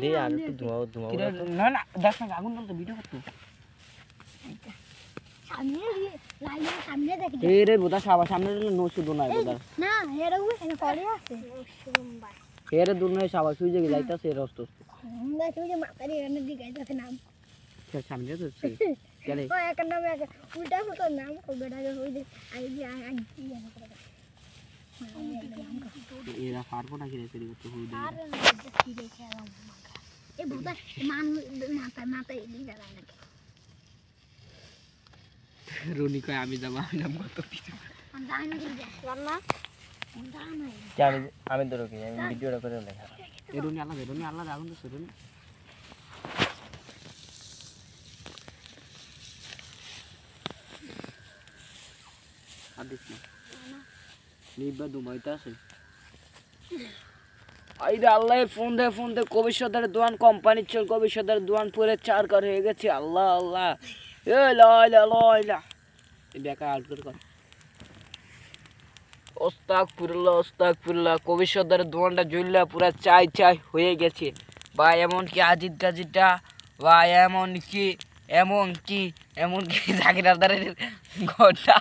দে আর একটু ধোঁয়া না না দেখ না আগুন জ্বলছে ভিডিও করতে সামনে দেখি এই রে বোদা সামনে নো শুধু নাই বোদা না এরা ওই করে আছে এর দূর নয় সাবা সুই যে যাইতাছে এর অস্ত আমরা তুই যে মাতারি রান্না দি গাইতাছে নাম সামনে তো চলে ও এক নাম এক উল্টা মতো নাম কবেটা হই দে আই দি আই এরা পারবো না কি রে তৈরি করতে হই দে আর কি দেখে আলাম এ বুদা মাথা এলি যায় না রনি কয় আমি যাব আমি নাম কত কিছু জানি না কি রান্না জানি জানি আমি ধরো কি আমি ভিডিওটা করে লেখা এ রনি আল্লাহ আগুন তো রনি আদিস না নিবা দুমাইতা আছে আইরে আল্লাহ ফোন দে কবিশ্বরের দোয়ান কোম্পানি চল কবিশ্বরের দোয়ান পুরে 4 কর হয়ে গেছে আল্লাহ আল্লাহ এ লা এই বেকা আউট কর ওস্তাগফিরুল্লাহ কবিশ্বরের দোয়ানটা জ্বললা পুরা চাই হয়ে গেছে বা এমন কি আজিদ গাজিটা বা এমন কি জাকিরাদারের ঘরটা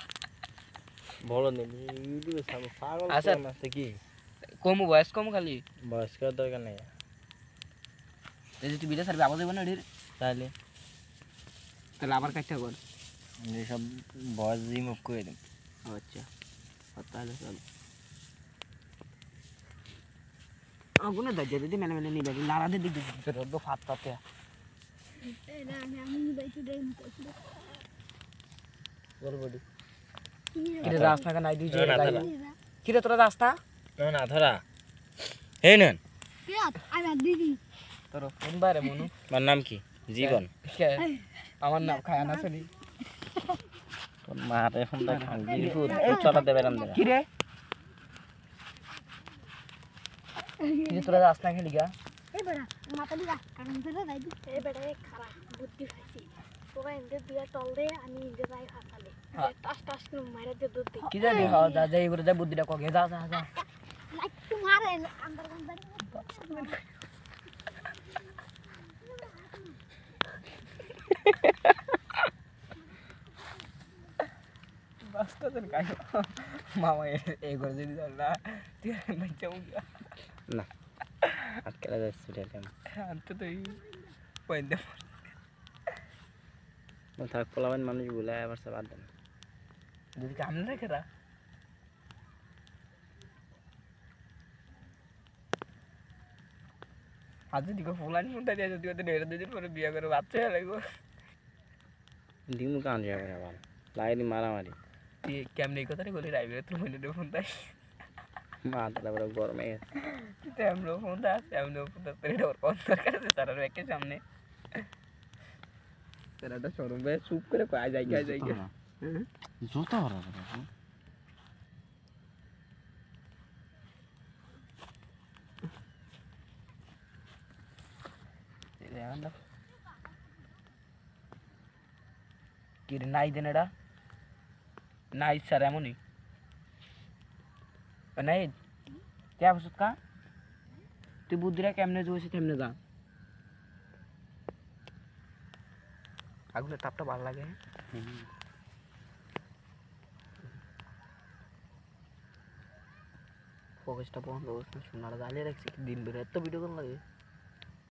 বলো নি ইউটিউবে সামনে পাগল আচ্ছা। আছে কি বয়স কম খালি বয়স্কের দরকার নেই এই যে তুই ভিডিও সার্ভে আবার দেবো না এটির তাহলে তাহলে আবার কাজটা কর সব বয়স রিমুভ করে দিন আচ্ছা তাহলে চল আগুনে দাঁড়িয়ে দিদি মেলে নিয়ে যাবি নারাদের দিক দিয়ে রোদ্দ ফাত পাতে এটা আমি বাইতে দেই বলবডি কিরে রাস্তা কা নাই দিছে না, না, কিরে তোরা রাস্তা না ধরা এই নেন কি আমি দিদি তোর কোন বাইরে মনু আমার নাম কি জীবন আমার নাম খায়া না শুনি তোর মারে ফোনটা খাঙ্গি ফুট চলা দেবে রাম দে কিরে কিরে তোরা রাস্তা খেলি গা এ বেটা মাথা দিগা কারণ ধরে দাই দি এ বেটা এ খারাপ বুদ্ধি খাইছি তোরা এন্ডে দিয়া টল দে আমি এন্ডে যাই হাতালে টাস করে মাইরা দে দুধ দি কি জানি হ্যাঁ যা যাই করে যা বুদ্ধিটা কগে যা লাইক তোমারে আন্দার গন্দার বাস্তা তোর কাই মামা এই করে যদি না তুই বাচ্চা না আজকে যাচ্ছে রে আনতে তো এই পয়েন্টে থাক পোলাবেন মানুষ বলে আবার সব বাদ দেন যদি কামনে রেখে রা আজ দিকে ফুলানি ফোনটা দিয়ে যদি ওদের নেড়ে দুদিন পরে বিয়ে করে বাচ্চা হয়ে লাগবো দিমু কান যাবে আবার লাইনি মারামারি তুই কেমনি এই কথাটা বলি রাইবে তোর মনে ফোন তাই মাথাটা বড় গরমে গেছে তেমন ফোনটা তোর এটা ওর কোন দরকার আছে তার একে সামনে তেরাটা শোরুমে চুপ করে কয় যাই জুতা হরা কি রে নাই দেন এটা নাই স্যার এমনই নাই কে বসত কা তুই বুদ্ধিরা কেমনে জোসে তেমনে যা আগুনের তাপটা ভালো লাগে ফোকাসটা বন্ধ সোনারা জ্বালিয়ে রাখছে দিন বেড়ে এত ভিডিও কল লাগে